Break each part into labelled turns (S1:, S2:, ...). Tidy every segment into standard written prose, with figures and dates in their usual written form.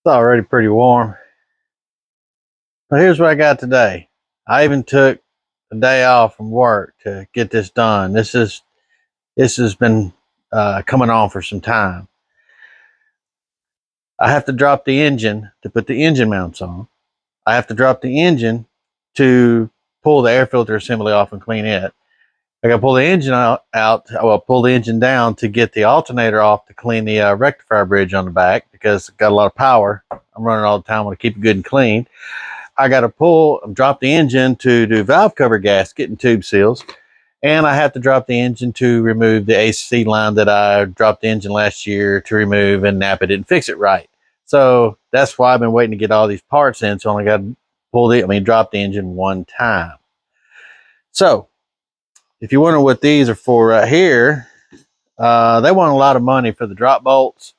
S1: It's already pretty warm. But here's what I got today. I even took a day off from work to get this done. This has been coming on for some time. I have to drop the engine to put the engine mounts on. I have to drop the engine to pull the air filter assembly off and clean it. I got to pull the engine pull the engine down to get the alternator off to clean the rectifier bridge on the back because it's got a lot of power. I'm running all the time. I want to keep it good and clean. I got to drop the engine to do valve cover gasket and tube seals. And I have to drop the engine to remove the AC line that I dropped the engine last year to remove and nap it and fix it right. So that's why I've been waiting to get all these parts in. So I only got to drop the engine one time. So if you wonder what these are for right here, they want a lot of money for the drop bolts.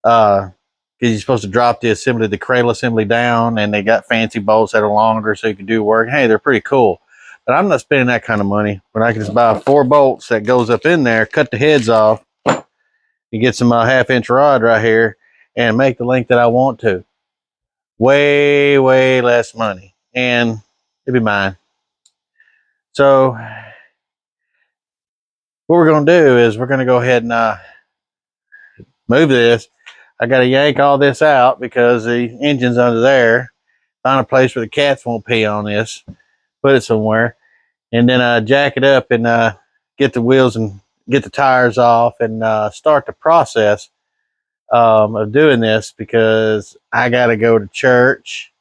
S1: Because you're supposed to drop the cradle assembly down, and they got fancy bolts that are longer so you can do work. Hey, they're pretty cool. But I'm not spending that kind of money when I can just buy 4 bolts that goes up in there, cut the heads off, and get some half-inch rod right here, and make the length that I want to. Way, way less money. And it'd be mine. So what we're going to do is we're going to go ahead and move this. I got to yank all this out because the engine's under there. Find a place where the cats won't pee on this. Put it somewhere. And then jack it up and get the wheels and get the tires off and start the process of doing this because I got to go to church.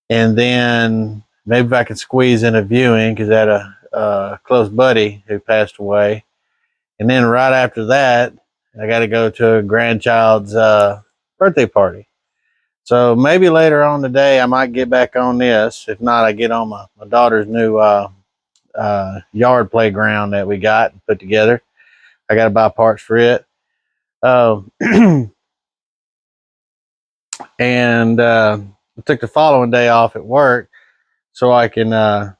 S1: And then maybe if I can squeeze in a viewing because I had a close buddy who passed away. And then right after that, I got to go to a grandchild's birthday party. So maybe later on today, I might get back on this. If not, I get on my daughter's new yard playground that we got and put together. I got to buy parts for it. And I took the following day off at work so I can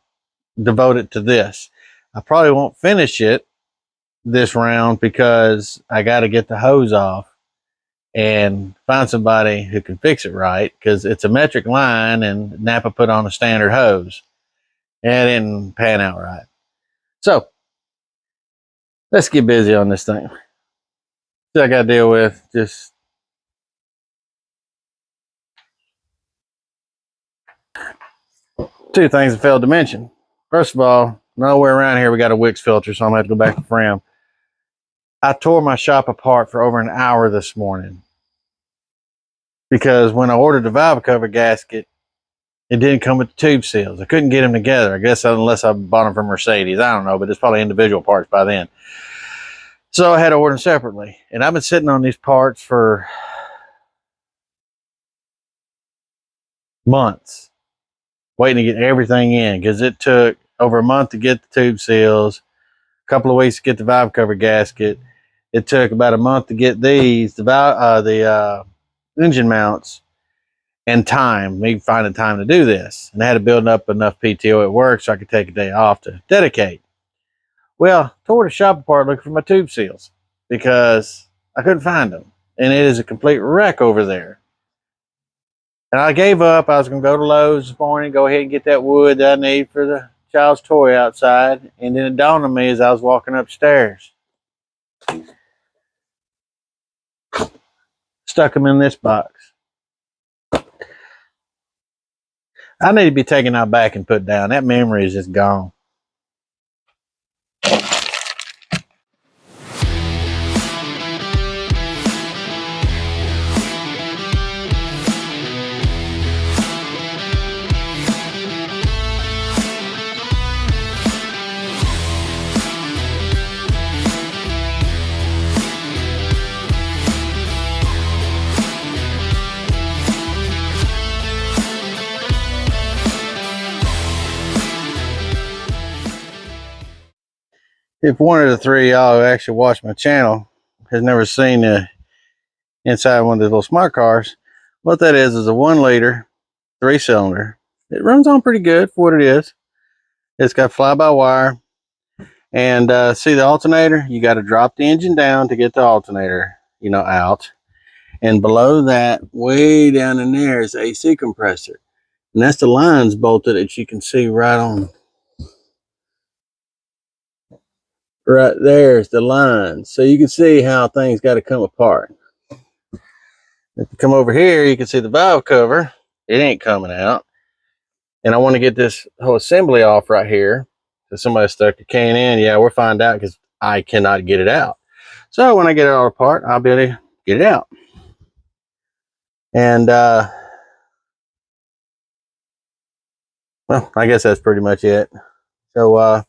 S1: devote it to this. I probably won't finish it this round because I got to get the hose off and find somebody who can fix it right because it's a metric line and Napa put on a standard hose and it didn't pan out right. So let's get busy on this thing. So I got to deal with just two things I failed to mention. First of all, nowhere around here we got a Wix filter, so I'm going to have to go back and frame. I tore my shop apart for over an hour this morning because when I ordered the valve cover gasket, it didn't come with the tube seals. I couldn't get them together. I guess unless I bought them from Mercedes. I don't know, but it's probably individual parts by then. So I had to order them separately. And I've been sitting on these parts for months, waiting to get everything in because it took over a month to get the tube seals, a couple of weeks to get the valve cover gasket. It took about a month to get the engine mounts, and me finding time to do this. And I had to build up enough PTO at work so I could take a day off to dedicate. Well, tore the shop apart looking for my tube seals because I couldn't find them. And it is a complete wreck over there. And I gave up. I was going to go to Lowe's this morning, go ahead and get that wood that I need for the child's toy outside. And then it dawned on me as I was walking upstairs. Stuck them in this box. I need to be taken out back and put down. That memory is just gone. If one of the three of y'all who actually watch my channel has never seen the inside one of the little smart cars, what that is a 1 liter 3-cylinder. It runs on pretty good for what it is. It's got fly-by-wire. And see the alternator? You got to drop the engine down to get the alternator, out. And below that, way down in there, is AC compressor. And that's the lines bolted that you can see right on. Right there is the line. So you can see how things got to come apart. If you come over here, you can see the valve cover. It ain't coming out. And I want to get this whole assembly off right here. So somebody stuck a can in. Yeah, we'll find out because I cannot get it out. So when I get it all apart, I'll be able to get it out. And well, I guess that's pretty much it. So if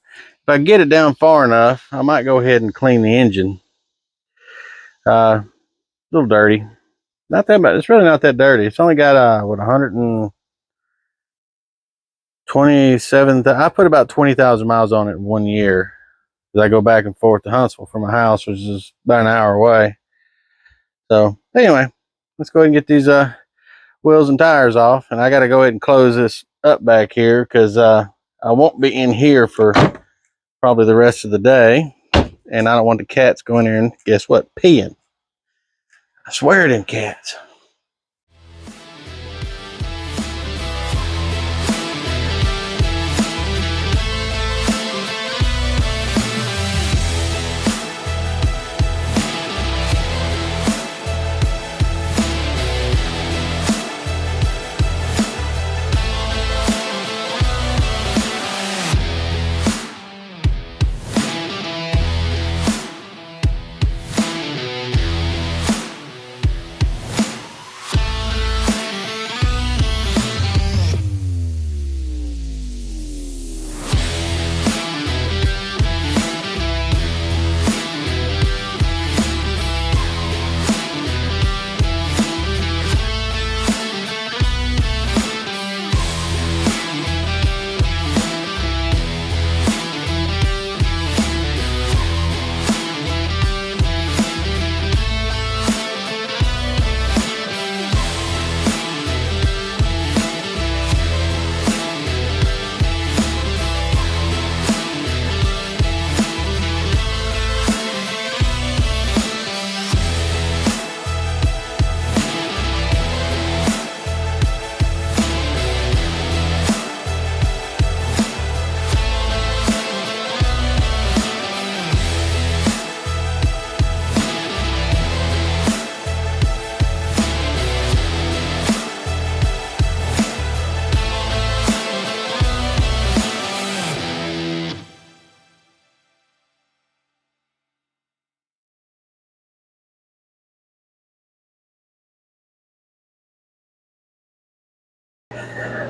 S1: I get it down far enough, I might go ahead and clean the engine. A little dirty. Not that bad. It's really not that dirty. It's only got what, 127. I put about 20,000 miles on it in 1 year. As I go back and forth to Huntsville from my house, which is about an hour away. So anyway, let's go ahead and get these wheels and tires off, and I got to go ahead and close this up back here because I won't be in here for probably the rest of the day, and I don't want the cats going there and guess what, peeing. I swear them cats.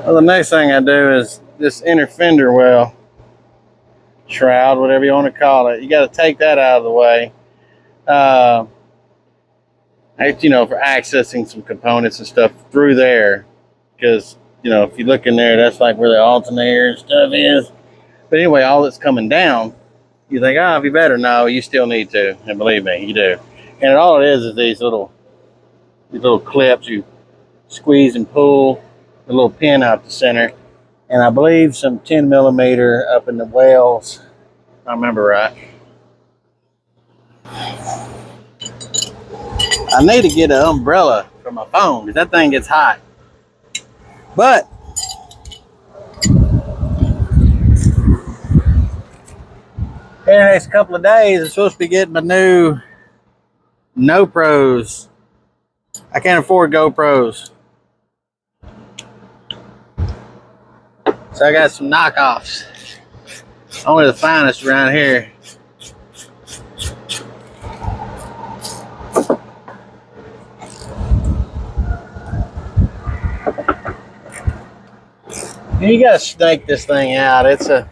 S1: Well, the next thing I do is this inner fender well, shroud, whatever you want to call it. You got to take that out of the way. You know, for accessing some components and stuff through there, because you know, if you look in there, that's like where the alternator and stuff is. But anyway, all that's coming down, you think, oh, it'd be better. No, you still need to, and believe me, you do. And all it is these little clips you squeeze and pull a little pin out the center, and I believe some 10 millimeter up in the wells. If I remember right. I need to get an umbrella for my phone because that thing gets hot. But in the next couple of days, I'm supposed to be getting my new No Pros. I can't afford GoPros, so I got some knockoffs. Only the finest around here. You gotta snake this thing out. It's a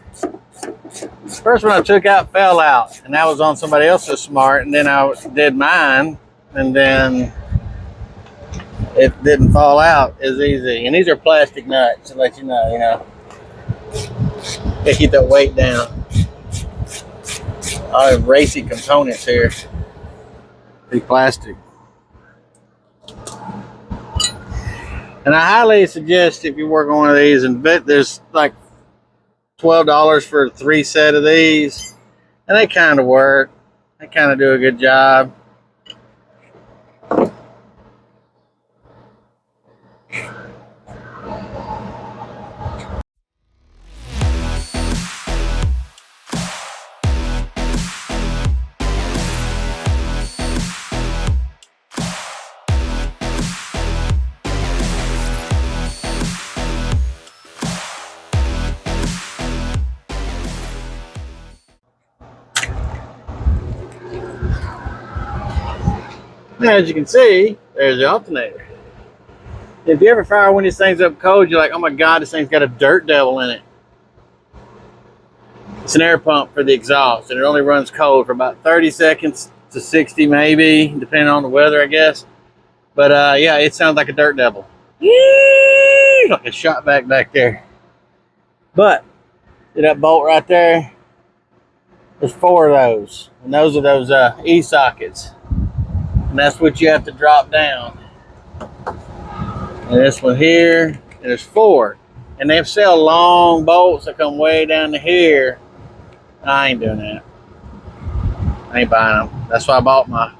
S1: first one I took out fell out, and that was on somebody else's Smart, and then I did mine, and then it didn't fall out as easy. And these are plastic nuts to let you know, they keep that weight down. All the racy components here, be plastic. And I highly suggest if you work on one of these, and there's like $12 for 3 set of these, and they kind of work. They kind of do a good job. As you can see, there's the alternator. If you ever fire one of these things up cold, you're like, oh my God, this thing's got a dirt devil in it. It's an air pump for the exhaust, and it only runs cold for about 30 seconds to 60 maybe, depending on the weather, I guess. But yeah, it sounds like a dirt devil. Yee! Like a shot back there. But see that bolt right there? There's 4 of those, and those are those E-sockets. And that's what you have to drop down. And this one here, and there's 4. And they sell long bolts that come way down to here. I ain't doing that. I ain't buying them. That's why I bought my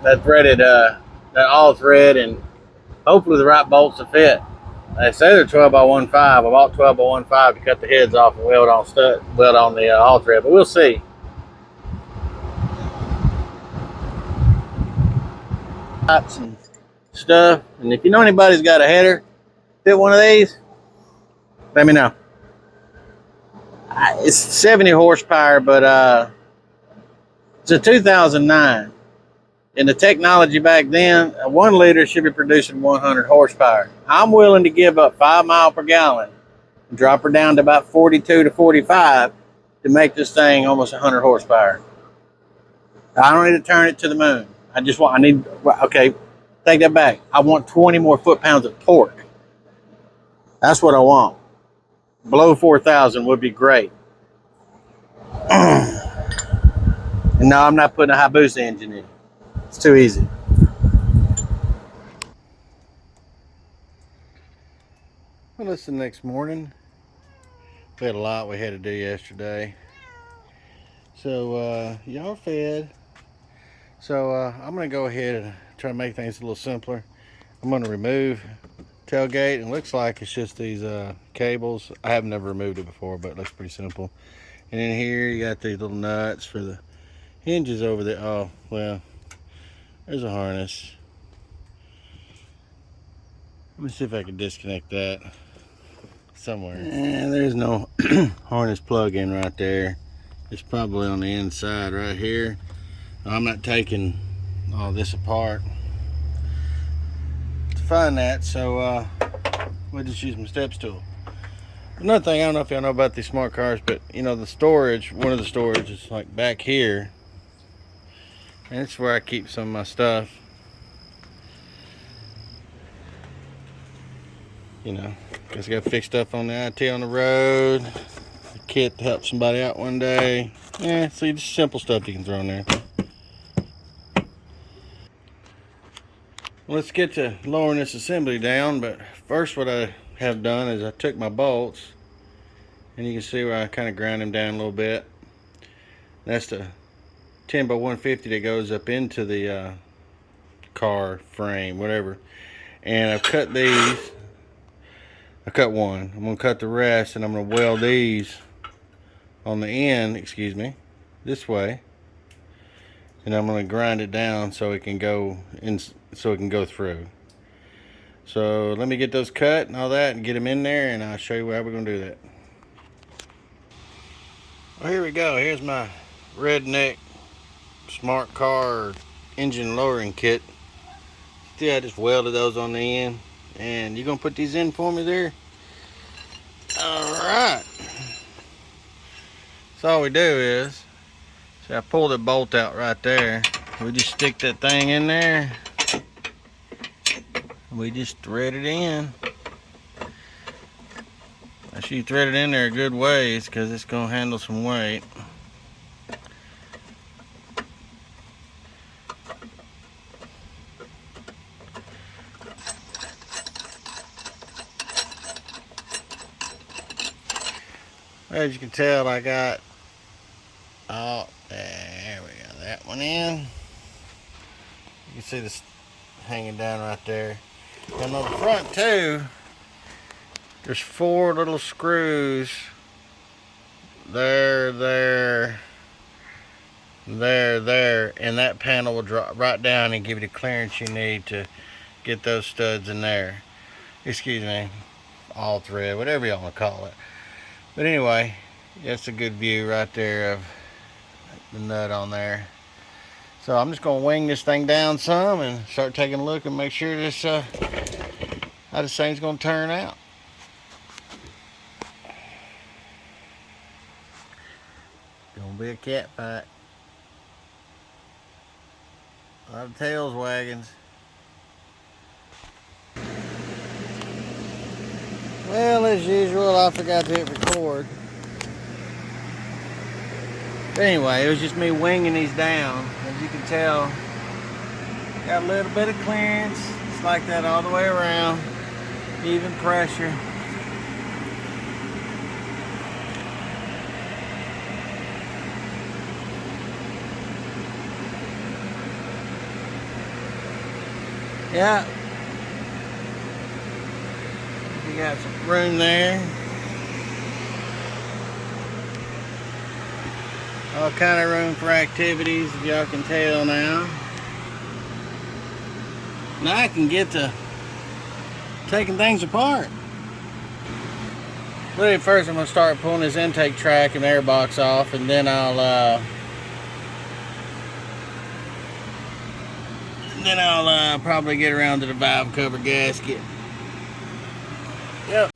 S1: that threaded that all thread, and hopefully the right bolts to fit. They say they're 12 by 1.5. I bought 12 by 1.5 to cut the heads off and weld on the all thread, but we'll see. Pipes and stuff, and if you know anybody's got a header fit one of these, let me know. It's 70 horsepower, but it's a 2009. And the technology back then, a 1 liter should be producing 100 horsepower. I'm willing to give up 5 miles per gallon and drop her down to about 42 to 45 to make this thing almost 100 horsepower. I don't need to turn it to the moon. Okay, take that back. I want 20 more foot-pounds of torque. That's what I want. Below 4,000 would be great. And no, I'm not putting a Hayabusa engine in. It's too easy. Well, it's the next morning. We had a lot we had to do yesterday. So, y'all fed. So, I'm going to go ahead and try to make things a little simpler. I'm going to remove tailgate, and it looks like it's just these cables. I have never removed it before, but it looks pretty simple. And in here, you got these little nuts for the hinges over there. Oh, well, there's a harness. Let me see if I can disconnect that somewhere. And there's no harness plug-in right there. It's probably on the inside right here. I'm not taking all this apart to find that, so we'll just use my steps tool. Another thing, I don't know if y'all know about these smart cars, but you know, the storage, one of the storage is like back here, and it's where I keep some of my stuff. You know, because I got to fix stuff on the IT on the road, a kit to help somebody out one day. Yeah, see, just simple stuff you can throw in there. Let's get to lowering this assembly down, but first what I have done is I took my bolts, and you can see where I kind of ground them down a little bit. That's the 10 by 150 that goes up into the car frame, whatever. And I've cut these. I cut one. I'm going to cut the rest, and I'm going to weld these on the end, this way. And I'm going to grind it down so it can go in, so it can go through. So let me get those cut and all that and get them in there, and I'll show you how we're going to do that. Well, here we go. Here's my redneck smart car engine lowering kit. See, I just welded those on the end. And you going to put these in for me there? Alright. So all we do is, see, I pull the bolt out right there. We just stick that thing in there. We just thread it in. Make sure you thread it in there a good ways, because it's going to handle some weight. As you can tell, I got, oh, there we go, that one in. You can see this hanging down right there. And on the front too, there's 4 little screws. There, and that panel will drop right down and give you the clearance you need to get those studs in there. Excuse me, all thread, whatever y'all want to call it. But anyway, that's a good view right there of the nut on there. So I'm just gonna wing this thing down some and start taking a look and make sure this how this thing's gonna turn out. Gonna be a cat fight. A lot of tails waggins. Well, as usual, I forgot to hit record. But anyway, it was just me winging these down. As you can tell, got a little bit of clearance. It's like that all the way around. Even pressure. Yeah. You got some room there. All kind of room for activities, if y'all can tell now. Now I can get to taking things apart. Really, first I'm going to start pulling this intake track and air box off, and then I'll probably get around to the valve cover gasket. Yep.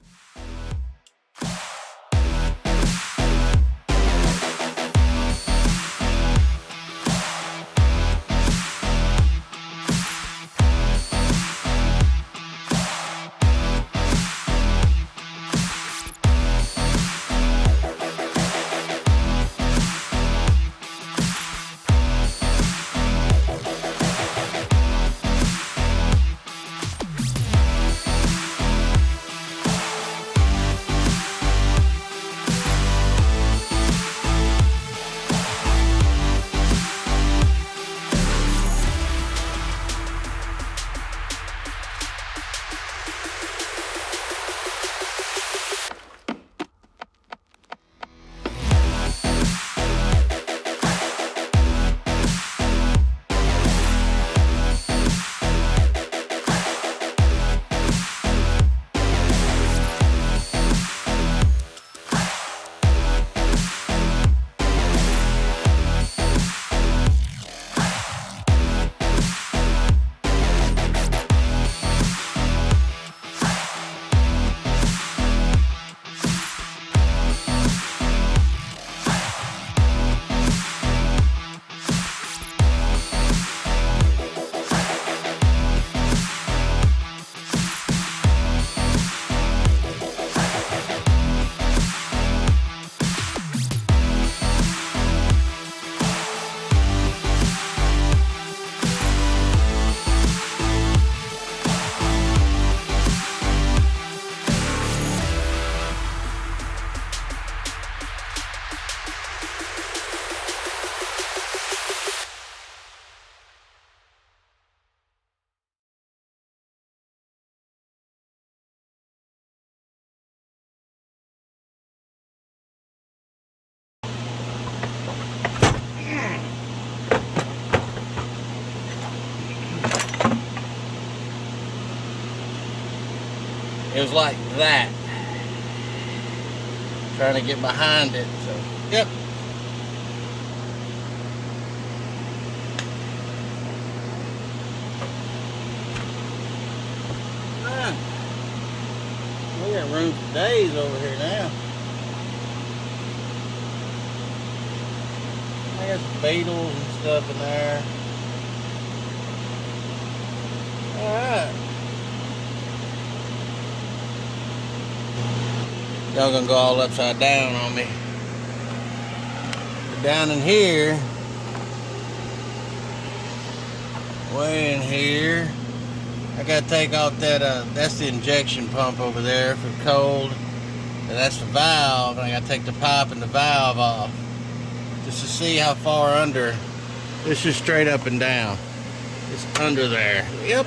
S1: It was like that. Trying to get behind it, so yep. We got room for days over here now. I got some beetles and stuff in there. Alright. Y'all gonna go all upside down on me. But down in here, way in here, I gotta take off that, that's the injection pump over there for cold. And that's the valve, and I gotta take the pipe and the valve off. Just to see how far under. This is straight up and down. It's under there. Yep.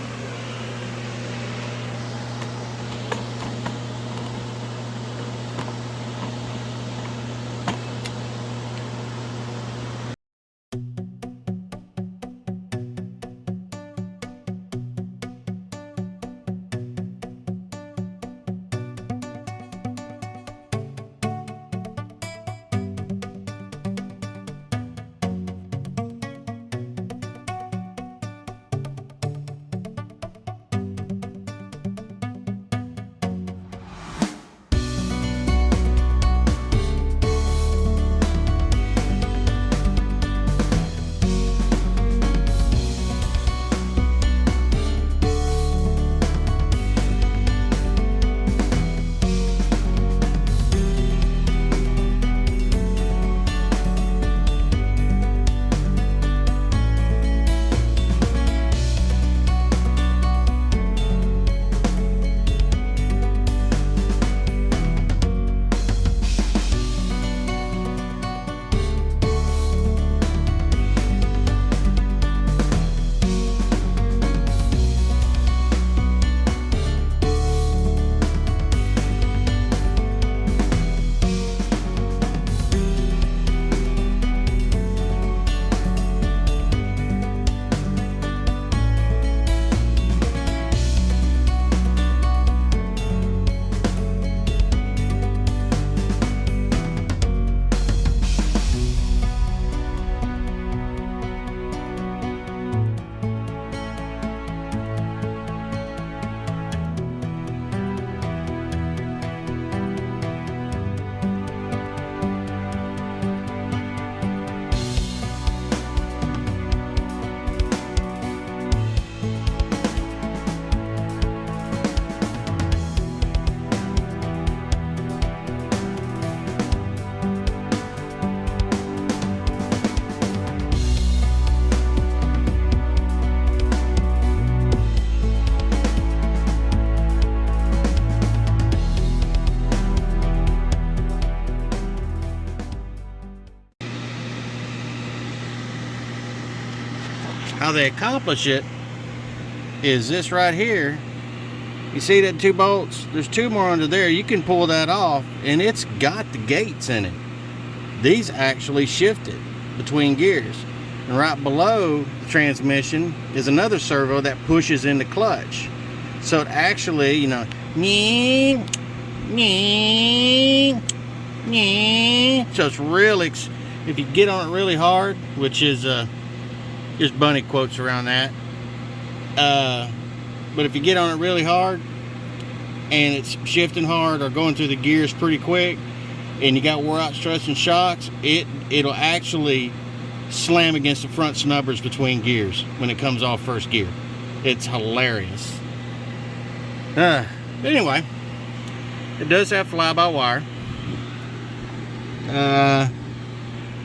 S1: How they accomplish it is this right here. You see that 2 bolts? There's 2 more under there. You can pull that off, and it's got the gates in it. These actually shift it between gears. And right below the transmission is another servo that pushes in the clutch. So it actually, you know, so it's really, if you get on it really hard, which is, there's bunny quotes around that. But if you get on it really hard and it's shifting hard or going through the gears pretty quick and you got wore out struts and shocks, it'll actually slam against the front snubbers between gears when it comes off first gear. It's hilarious. Anyway, it does have fly-by-wire.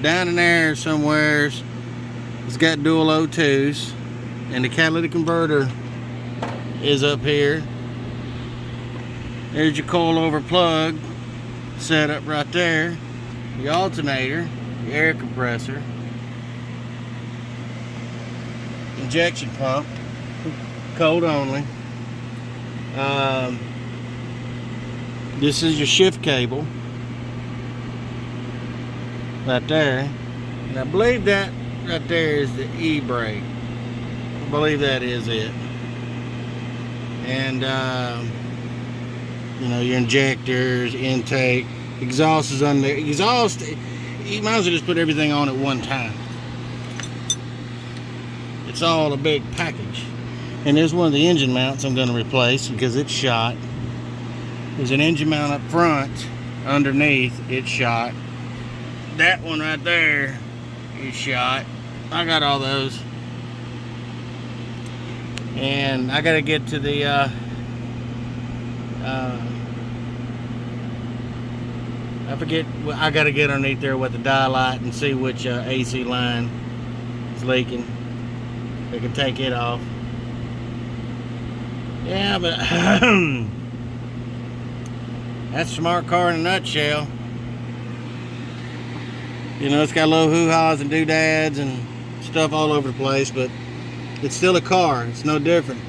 S1: Down in there somewhere, it's got dual O2s, and the catalytic converter is up here. There's your coilover plug set up right there. The alternator, the air compressor, injection pump, cold only. This is your shift cable right there, and I believe that right there is the e-brake. I believe that is it. And you know, your injectors, intake, exhaust is on there. Exhaust, you might as well just put everything on at one time. It's all a big package. And there's one of the engine mounts I'm going to replace because it's shot. There's an engine mount up front. Underneath, it's shot. That one right there is shot. I got all those. And I got to get to the I forget, I got to get underneath there with the dial-light and see which AC line is leaking. I can take it off. Yeah, but that's a smart car in a nutshell. You know, it's got little hoo-haws and doodads and stuff all over the place, but it's still a car. It's no different.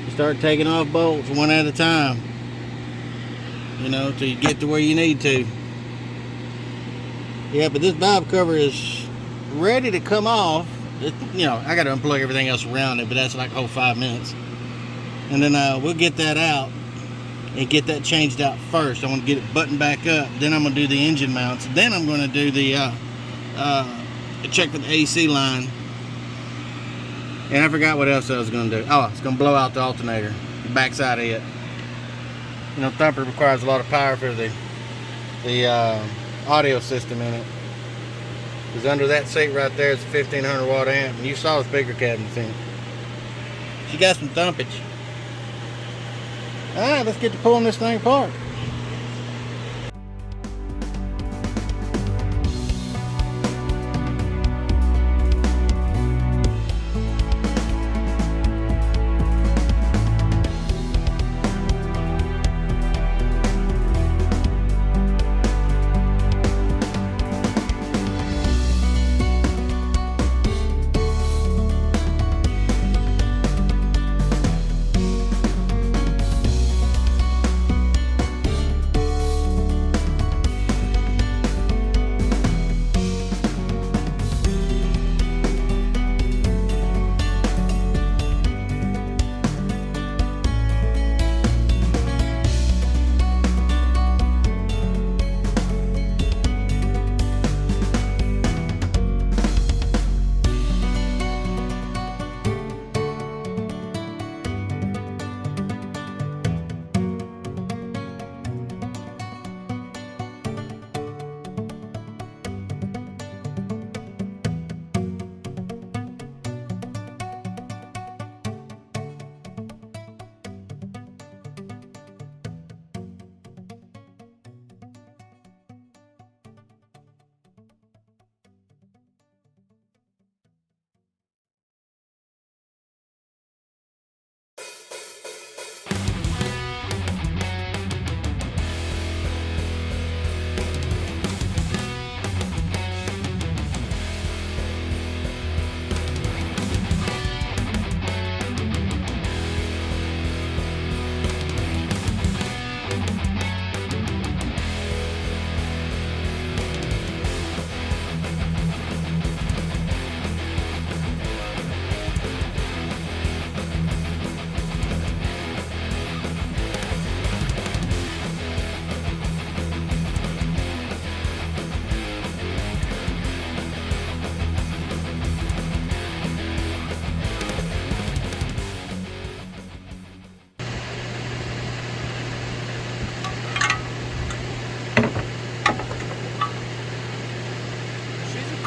S1: You start taking off bolts one at a time, you know, till you get to where you need to. Yeah, but this valve cover is ready to come off. You know, I got to unplug everything else around it, but that's like a whole 5 minutes. And then we'll get that out and get that changed out first. I want to get it buttoned back up. Then I'm going to do the engine mounts. Then I'm going to do the check for the AC line. And I forgot what else I was going to do. Oh, it's going to blow out the alternator, the backside of it. You know, Thumper requires a lot of power for the audio system in it. Because under that seat right there is a 1500 watt amp. And you saw the speaker cabinets in it. She got some thumpage. Alright, let's get to pulling this thing apart.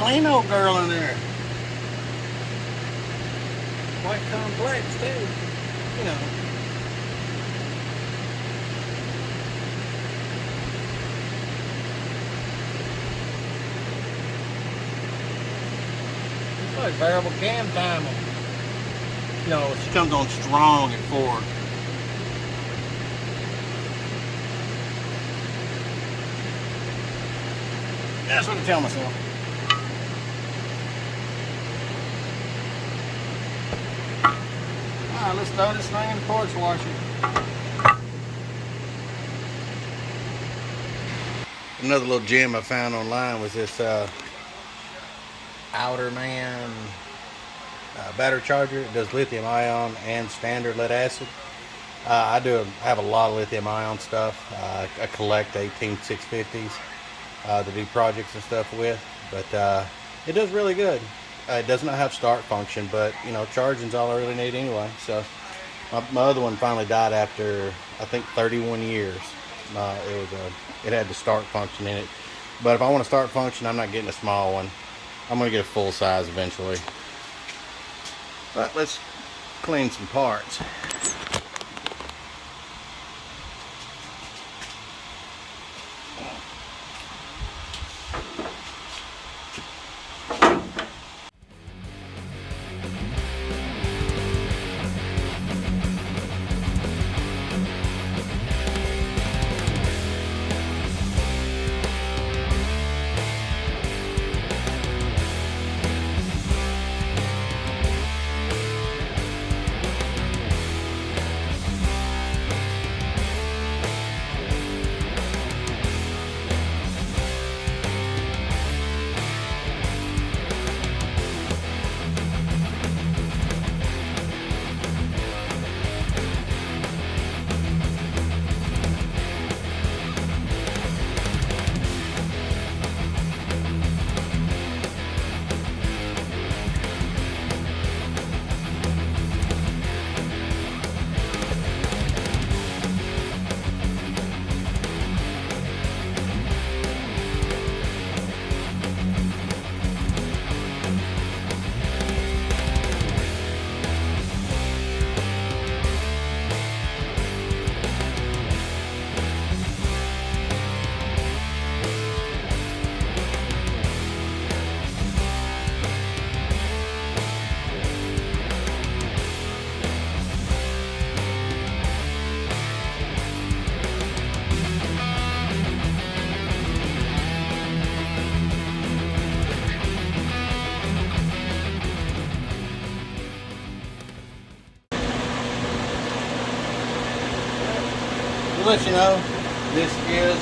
S1: clean old girl in there. Quite complex too, you know. It's like variable cam timer. You know, she comes on strong at 4. That's what I tell myself. Alright, let's throw this thing in the porch washer. Another little gem I found online was this Outer Man battery charger. It does lithium ion and standard lead acid. I have a lot of lithium ion stuff. I collect 18650s to do projects and stuff with, but it does really good. It does not have start function, but you know, charging's all I really need anyway. So my other one finally died after I think 31 years. It had the start function in it, but if I want to start function, I'm not getting a small one. I'm gonna get a full size eventually. But let's clean some parts. To let you know, this is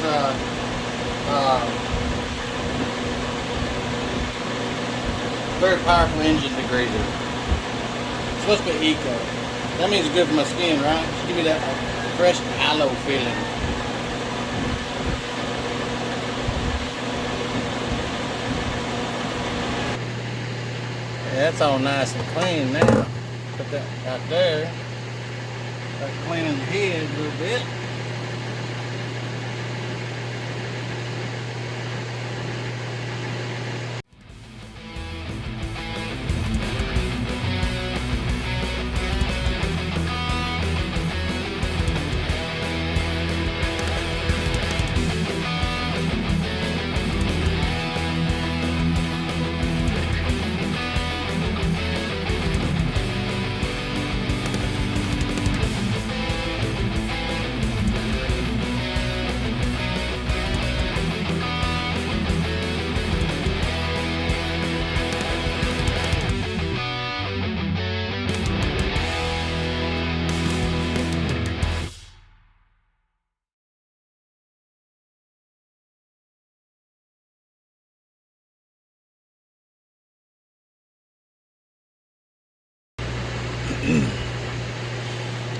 S1: very powerful engine degreaser. It's supposed to be eco. That means it's good for my skin, right? Just give me that fresh aloe feeling. Yeah, that's all nice and clean now. Put that out there. Start cleaning the head a little bit.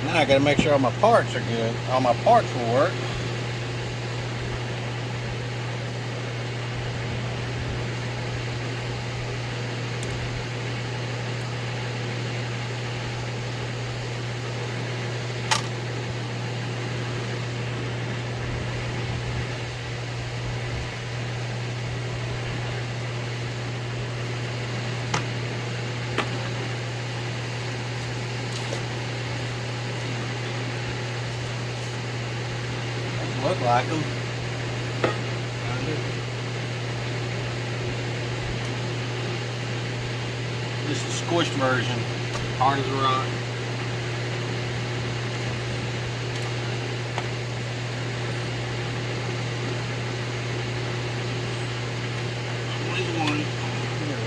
S1: Now I gotta make sure all my parts are good. All my parts will work. Look like them. This is the squished version. Hard as a rock.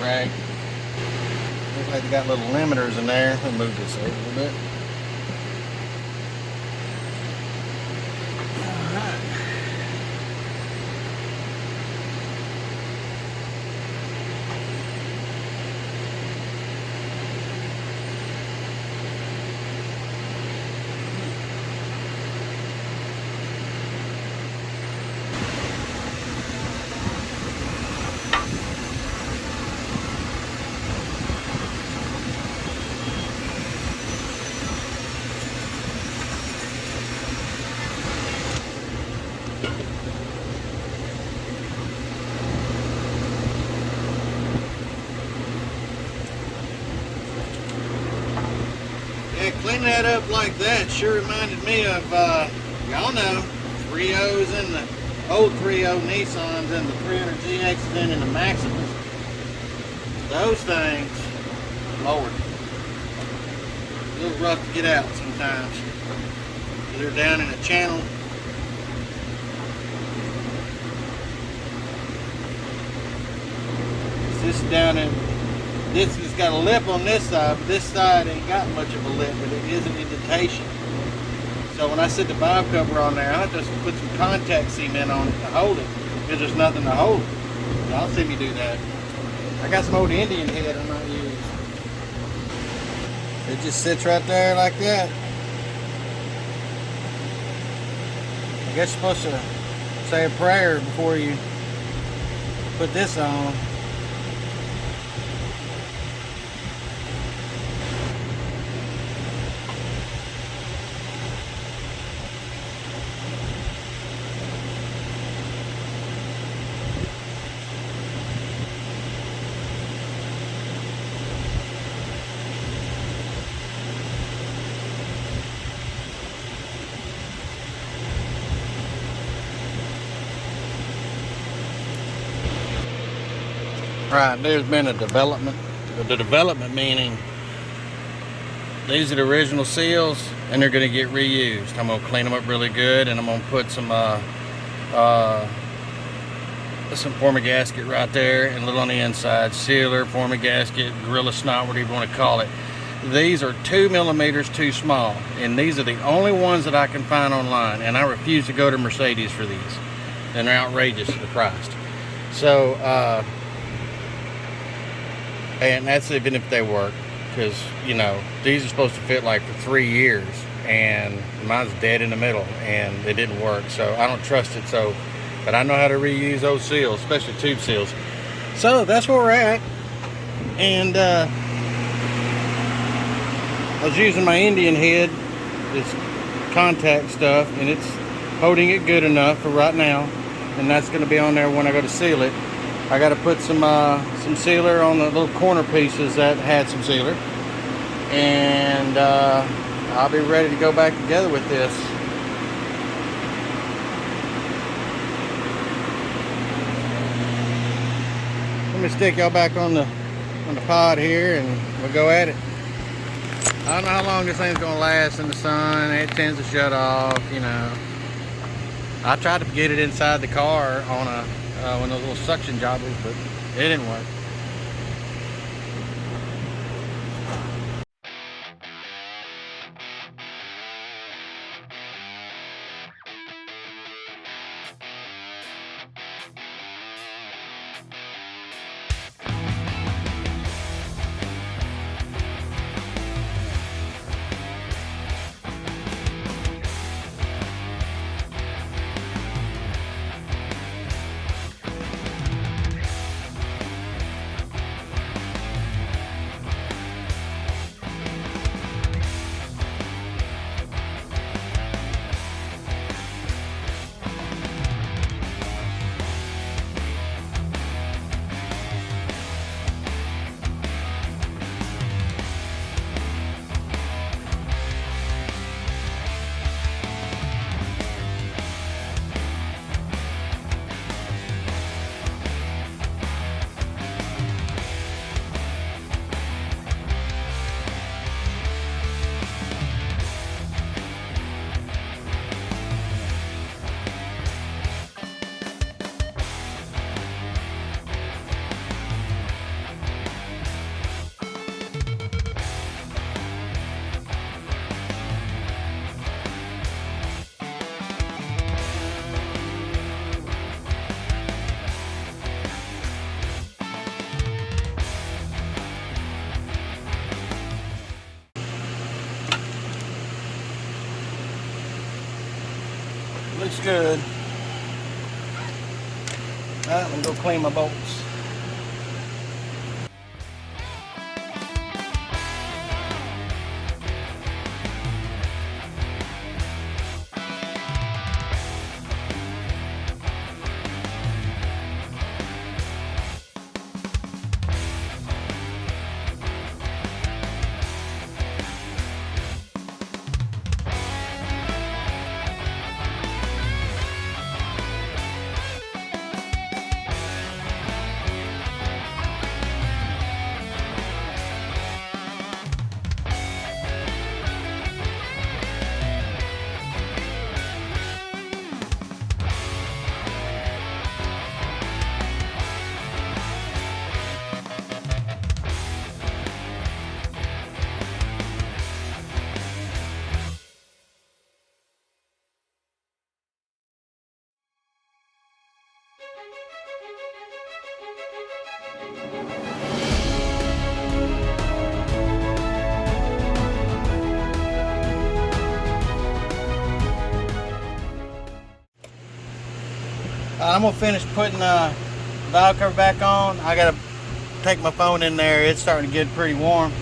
S1: Rag. Looks like they got little limiters in there. Let me move this over a little bit. Alright. Cleaning that up like that sure reminded me of, y'all know, 3.0s and the old 3.0 Nissans and the 300ZXs and the Maximas. Those things, Lord, a little rough to get out sometimes. They're down in a channel. This is down in. This has got a lip on this side, but this side ain't got much of a lip, but it is an indentation. So when I set the valve cover on there, I just put some contact cement on it to hold it, because there's nothing to hold it. Y'all see me do that. I got some old Indian head I'm not using. It just sits right there like that. I guess you're supposed to say a prayer before you put this on. Right, there's been a development. The development meaning these are the original seals and they're going to get reused. I'm going to clean them up really good and I'm going to put some form of gasket right there and a little on the inside. Sealer, form of gasket, gorilla snot, whatever you want to call it. These are 2 millimeters too small and these are the only ones that I can find online, and I refuse to go to Mercedes for these. And they're outrageous the price. So, and that's even if they work, because you know these are supposed to fit like for 3 years and mine's dead in the middle and it didn't work, so I don't trust it. So but I know how to reuse those seals, especially tube seals. So that's where we're at. And I was using my Indian head, this contact stuff, and it's holding it good enough for right now, and that's going to be on there when I go to seal it. I got to put some sealer on the little corner pieces that had some sealer, and I'll be ready to go back together with this. Let me stick y'all back on the pod here, and we'll go at it. I don't know how long this thing's gonna last in the sun. It tends to shut off, you know. I tried to get it inside the car on one of those little suction jobbers, but it didn't work. looks good. Alright, I'm gonna go clean my bolts. I'm gonna finish putting the valve cover back on. I gotta take my phone in there. It's starting to get pretty warm,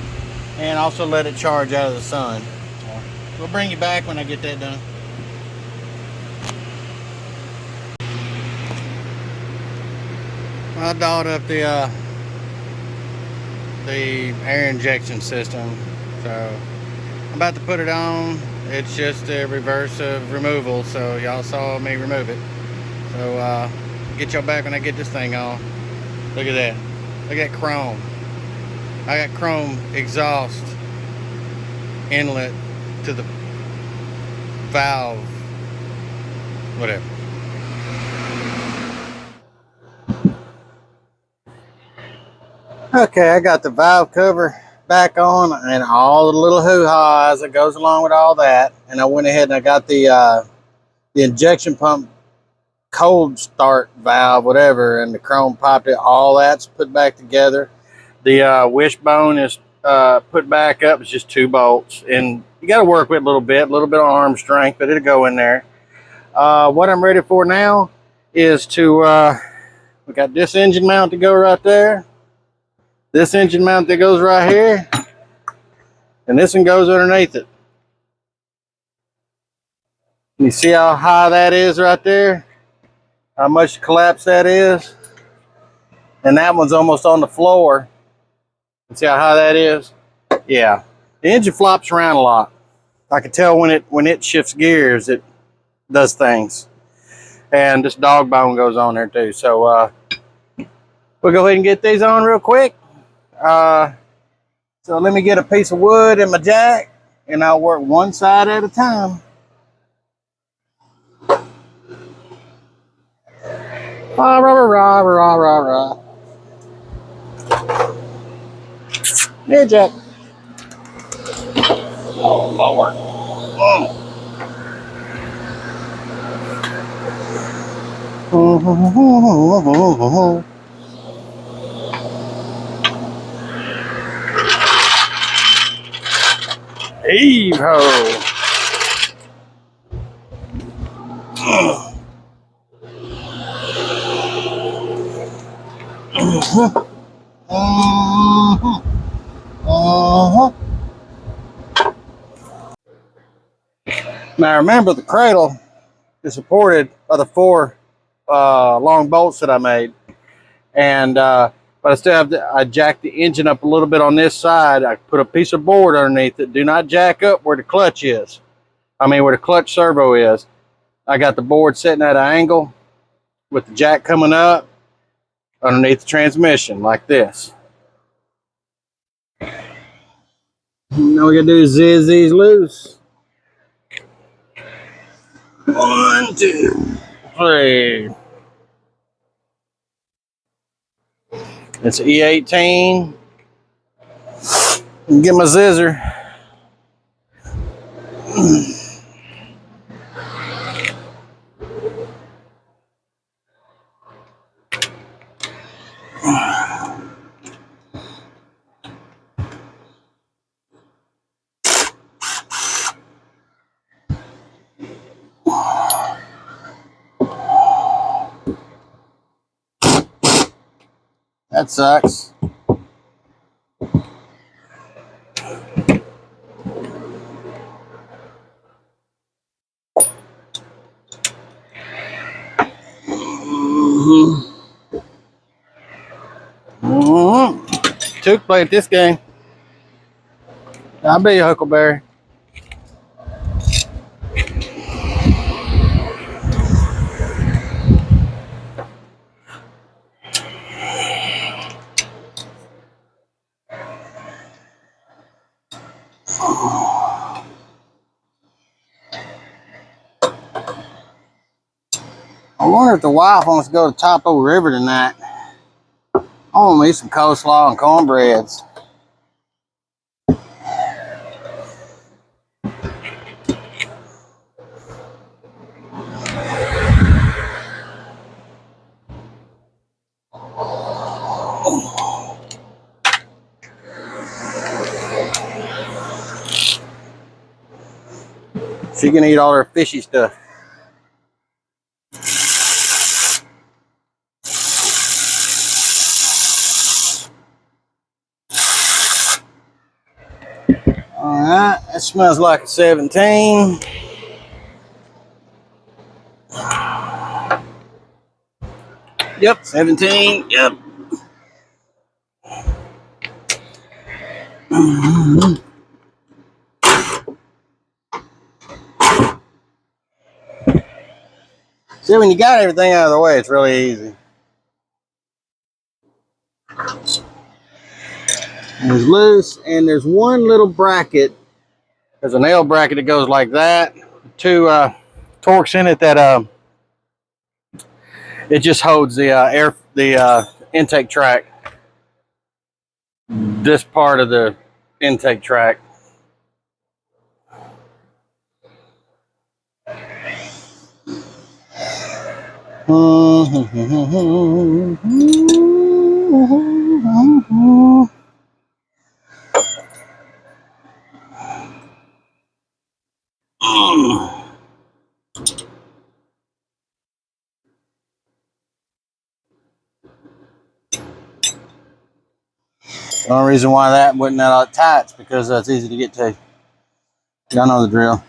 S1: and also let it charge out of the sun. We'll bring you back when I get that done. I dolled up the air injection system, so I'm about to put it on. It's just a reverse of removal, so y'all saw me remove it. So get y'all back when I get this thing on. Look at that. Look at that chrome. I got chrome exhaust inlet to the valve, whatever. Okay, I got the valve cover back on and all the little hoo-ha's that goes along with all that. And I went ahead and I got the injection pump cold start valve, whatever, and the chrome popped it. All that's put back together. The wishbone is put back up. It's just 2 bolts, and you got to work with a little bit of arm strength, but it'll go in there. What I'm ready for now is to we got this engine mount to go right there, this engine mount that goes right here, and this one goes underneath it. You see how high that is right there? How much collapse that is? And that one's almost on the floor. See how high that is? Yeah. The engine flops around a lot. I can tell when it shifts gears, it does things. And this dog bone goes on there too. So we'll go ahead and get these on real quick. So let me get a piece of wood and my jack, and I'll work one side at a time. Rah, rah, rah, rah, rah, rah. Here, Jack. Oh, Lord. Heave ho. Now remember, the cradle is supported by the 4 long bolts that I made, and but I still have I jacked the engine up a little bit on this side. I put a piece of board underneath it. Do not jack up where the clutch is. I mean where the clutch servo is. I got the board setting at an angle with the jack coming up underneath the transmission like this. Now we gotta do is zizz these loose. 1, 2, 3. It's E18. Get my zizzer. That sucks. Took play at this game. I'll be a Huckleberry. I wonder if the wife wants to go to Topo River tonight. I want me some coleslaw and cornbreads. She can eat all her fishy stuff. Alright, that smells like a 17. Yep, 17. Yep. See, when you got everything out of the way, it's really easy. It's loose, and there's one little bracket. There's a nail bracket that goes like that. Two Torx in it that it just holds the intake track. This part of the intake track. The only reason why that wasn't that tight is because it's easy to get to. Y'all know the drill.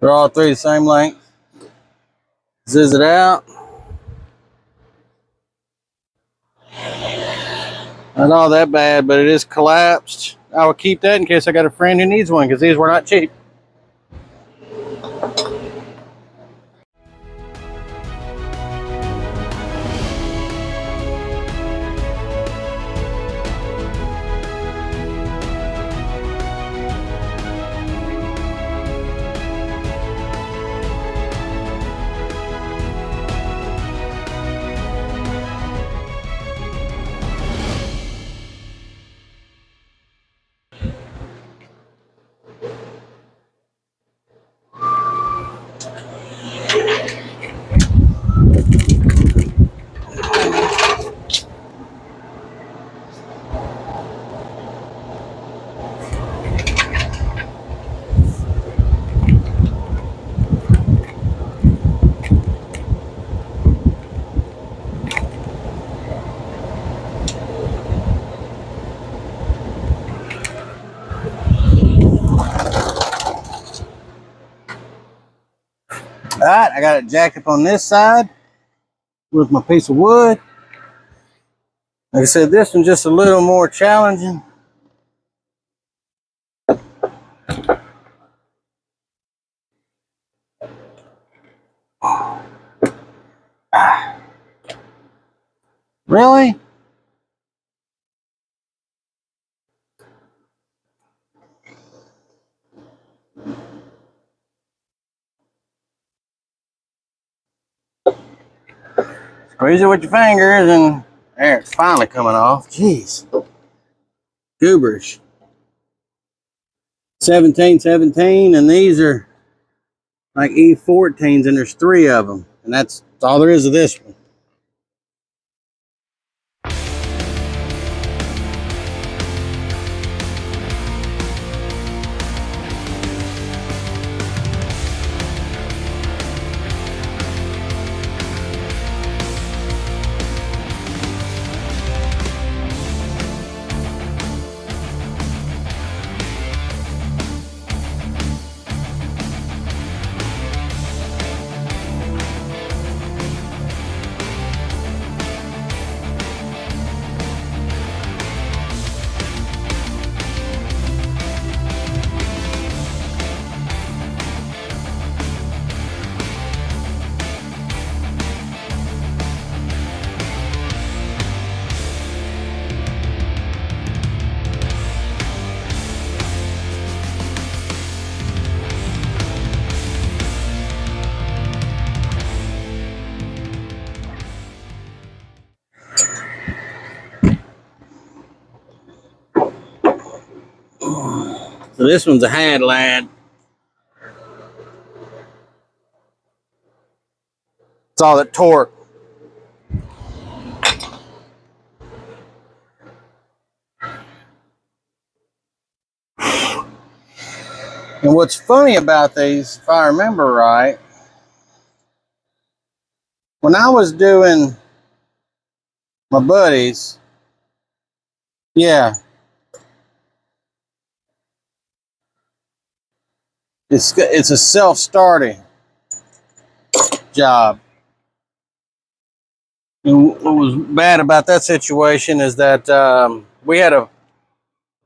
S1: They're all three the same length. Zizz it out. Not all that bad, but it is collapsed. I will keep that in case I got a friend who needs one because these were not cheap. All right, I got it jacked up on this side with my piece of wood. Like I said, this one's just a little more challenging. Really? Squeeze it with your fingers and there, it's finally coming off. Jeez. Goobers. 17, 17, and these are like E14s, and there's 3 of them. And that's all there is of this one. So this one's a hand lad. It's all that torque. And what's funny about these, if I remember right, when I was doing my buddies, yeah, it's a self-starting job. And what was bad about that situation is that we had I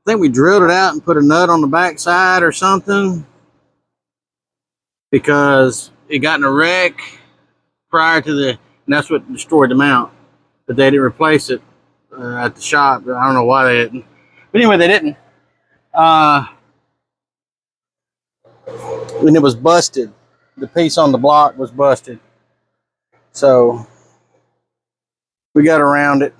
S1: think we drilled it out and put a nut on the back side or something because it got in a wreck prior to and that's what destroyed the mount. But they didn't replace it at the shop. I don't know why they didn't. But anyway, they didn't. And it was busted. The piece on the block was busted. So we got around it.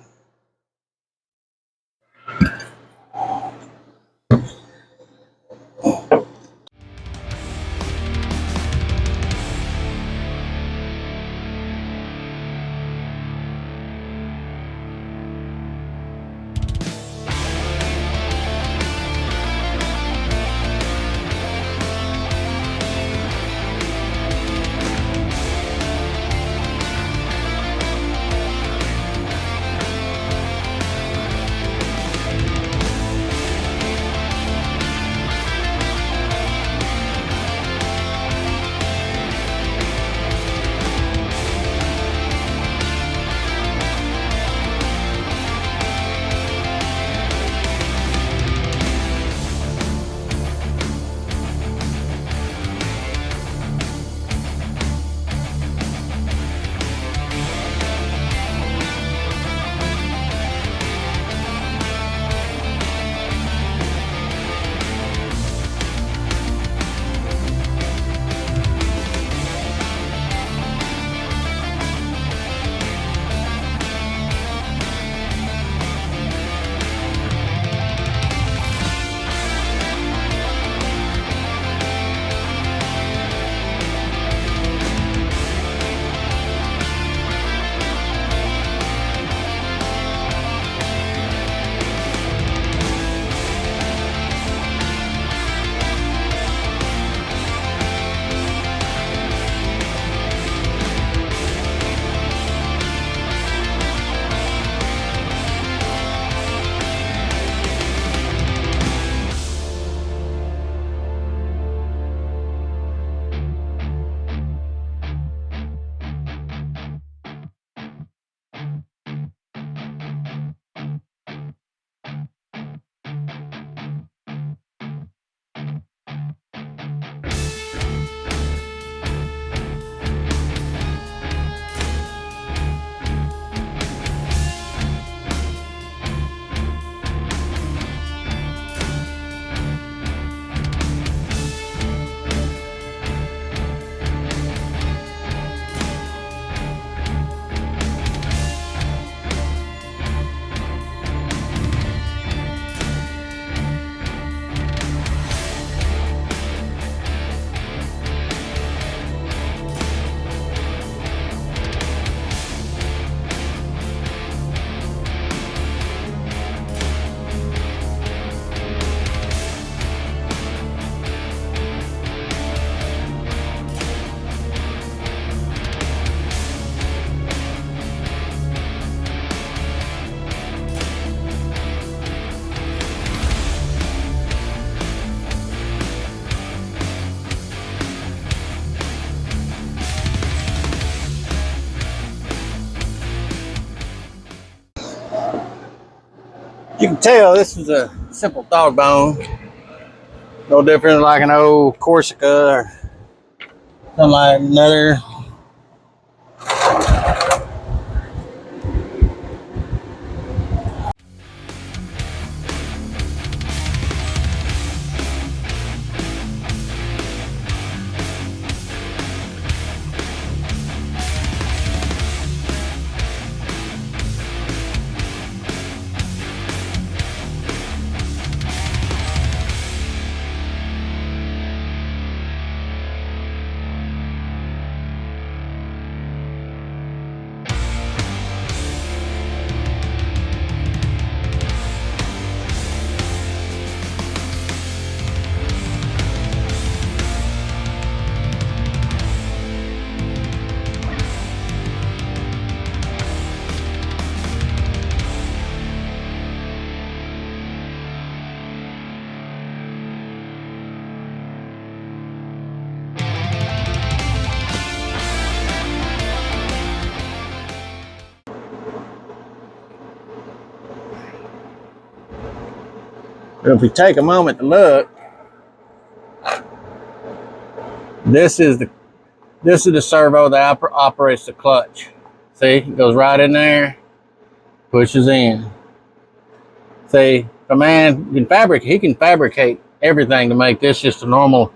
S1: You can tell this is a simple dog bone. No different than like an old Corsica or something like another. But if we take a moment to look, this is the servo that operates the clutch. See, it goes right in there, pushes in. See, the man he can fabricate everything to make this just a normal,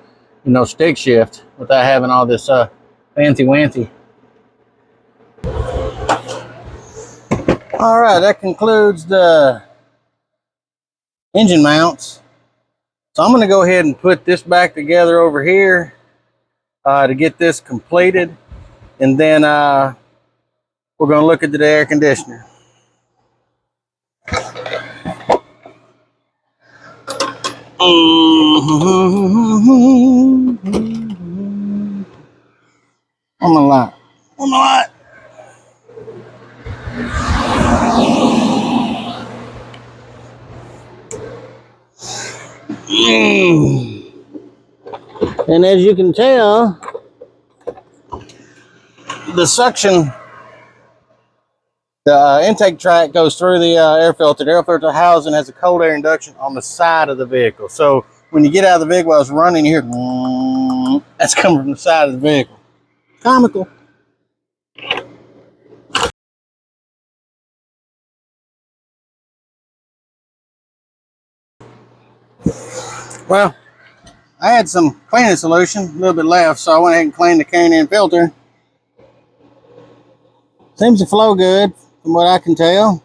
S1: stick shift without having all this fancy wancy. All right, that concludes the engine mounts. So I'm going to go ahead and put this back together over here to get this completed, and then we're going to look at the air conditioner. On the lot. On the lot. And as you can tell, the suction, the intake tract goes through the air filter. The air filter housing has a cold air induction on the side of the vehicle. So when you get out of the vehicle while it's running, you hear that's coming from the side of the vehicle. Comical. Well, I had some cleaning solution, a little bit left, so I went ahead and cleaned the carrying filter. Seems to flow good from what I can tell.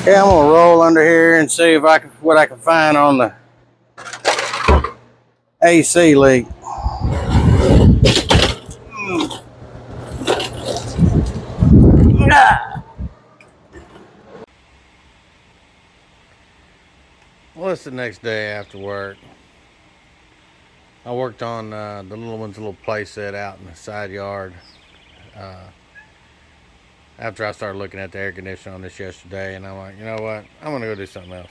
S1: Okay, I'm gonna roll under here and see if what I can find on the AC leak. Well, it's the next day after work. I worked on the little one's little play set out in the side yard. After I started looking at the air conditioner on this yesterday, and I'm like, you know what? I'm gonna go do something else.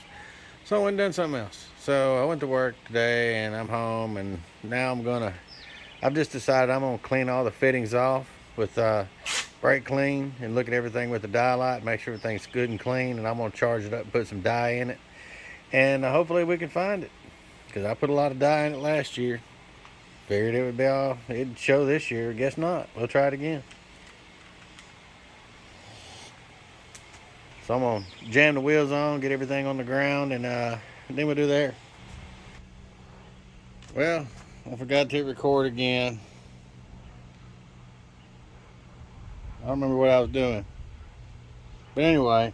S1: So I went and done something else. So I went to work today, and I'm home, and now I've just decided I'm gonna clean all the fittings off with brake clean and look at everything with the dye light, make sure everything's good and clean, and I'm gonna charge it up and put some dye in it, and hopefully we can find it, because I put a lot of dye in it last year. Figured it would be all, it'd show this year. Guess not. We'll try it again. So I'm gonna jam the wheels on, get everything on the ground, and then we'll do there. Well, I forgot to record again. don't remember what I was doing. But anyway,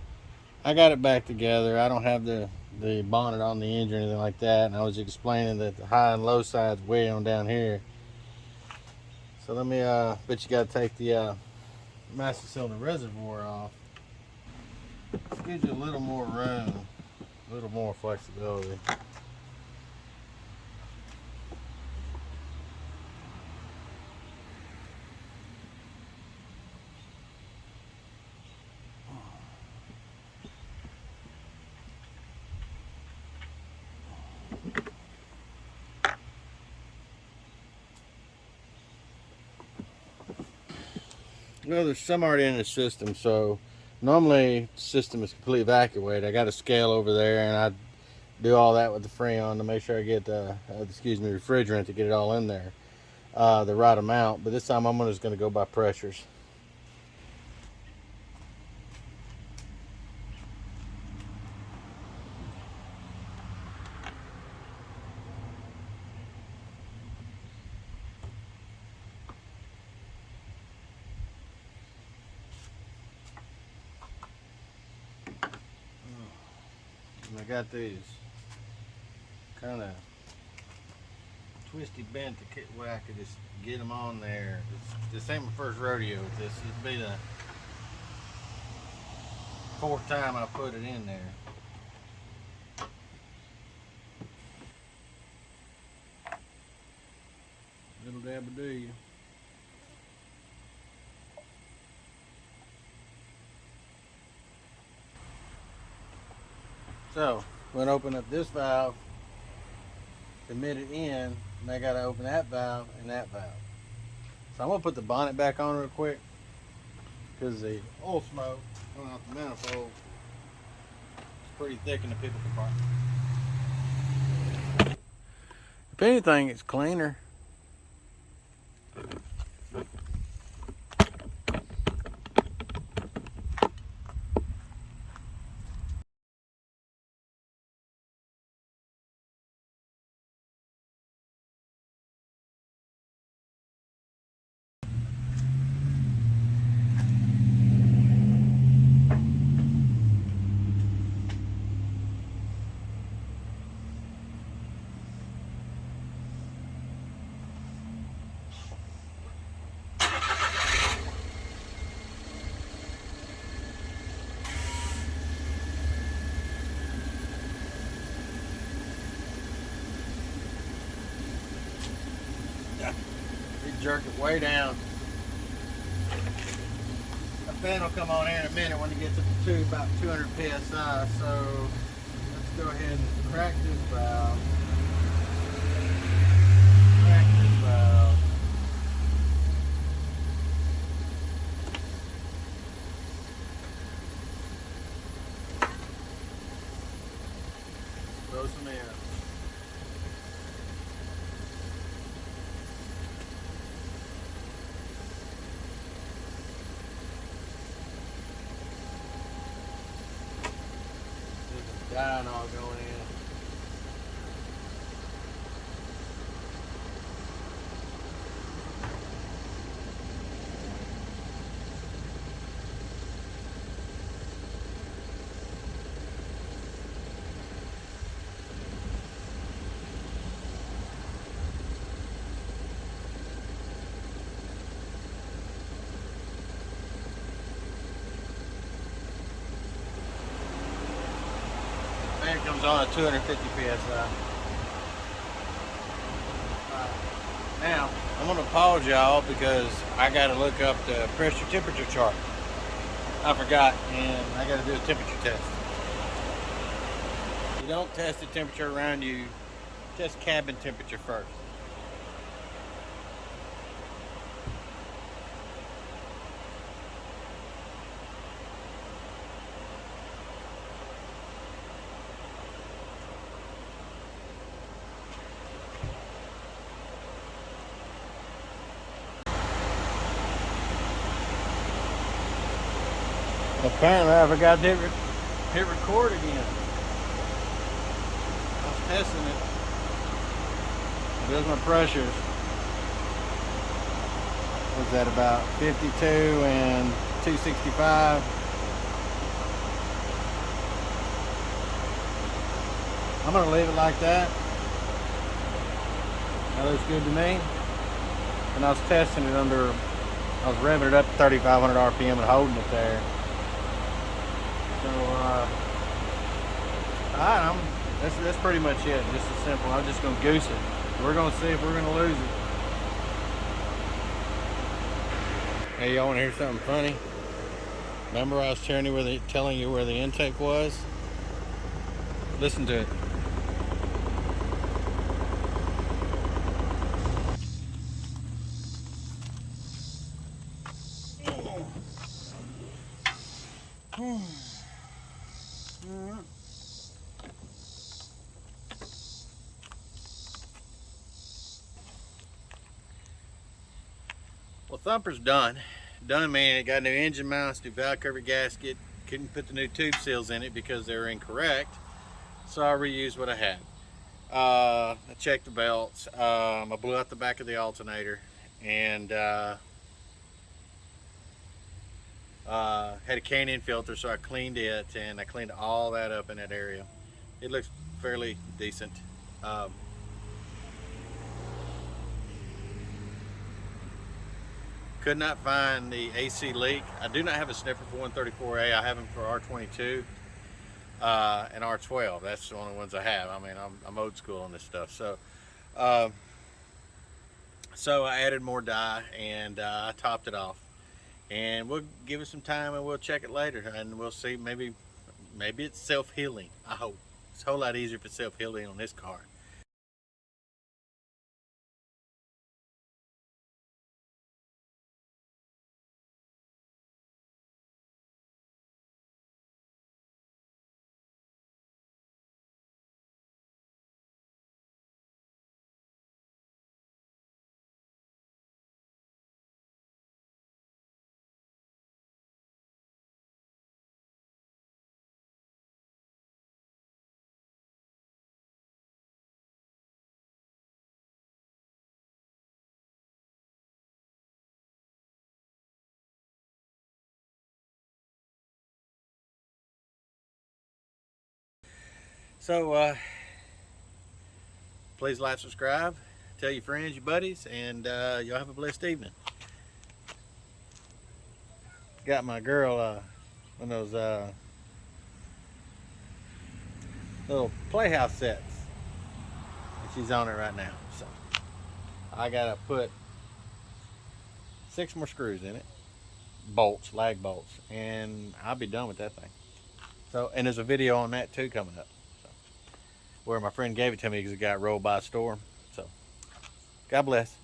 S1: I got it back together. I don't have the bonnet on the engine or anything like that. And I was explaining that the high and low side's way on down here. So let me, but you got to take the master cylinder reservoir off. It gives you a little more room, a little more flexibility. Well, there's some already in the system, so normally the system is completely evacuated. I got a scale over there, and I do all that with the Freon to make sure I get refrigerant to get it all in there, the right amount. But this time I'm just going to go by pressures. And I got these kind of twisty bent to where I could just get them on there. This ain't my first rodeo with this. It'd be the fourth time I put it in there. Little dab do you. So, I'm going to open up this valve to admit it in, and I got to open that valve and that valve. So I'm going to put the bonnet back on real quick because the oil smoke coming off the manifold is pretty thick in the pivot compartment. If anything, it's cleaner. Jerk it way down. A fan will come on here in a minute when it gets up to about 200 psi. So let's go ahead and crack this valve. Crack this valve. Throw some air. Dying all going in. Fan comes on at 250 psi. Now, I'm going to pause y'all because I got to look up the pressure temperature chart. I forgot, and I got to do a temperature test. You don't test the temperature around you, just cabin temperature first. Apparently I forgot to hit record again. I was testing it. There's my pressures. Was that about 52 and 265? I'm gonna leave it like that. That looks good to me. And I was testing it under, I was revving it up to 3,500 RPM and holding it there. So, alright, that's pretty much it. Just as simple. I'm just gonna goose it. We're gonna see if we're gonna lose it. Hey, y'all wanna hear something funny? Remember I was telling you where the intake was? Listen to it. Well, Thumper's done. Done, man. It got new engine mounts, new valve cover gasket. Couldn't put the new tube seals in it because they were incorrect, so I reused what I had. I checked the belts. I blew out the back of the alternator, and had a K&N filter, so I cleaned it, and I cleaned all that up in that area. It looks fairly decent. Could not find the AC leak. I do not have a sniffer for 134A. I have them for R22 and R12. That's the only ones I have. I mean, I'm old school on this stuff. So I added more dye, and I topped it off. And we'll give it some time, and we'll check it later, and we'll see. Maybe it's self-healing. I hope it's a whole lot easier for self-healing on this car. So please like, subscribe, tell your friends, your buddies, and y'all have a blessed evening. Got my girl one of those little playhouse sets, and she's on it right now. So I gotta put 6 more screws in it, bolts, lag bolts, and I'll be done with that thing. So, and there's a video on that too coming up, so, where my friend gave it to me because it got rolled by a storm. So God bless.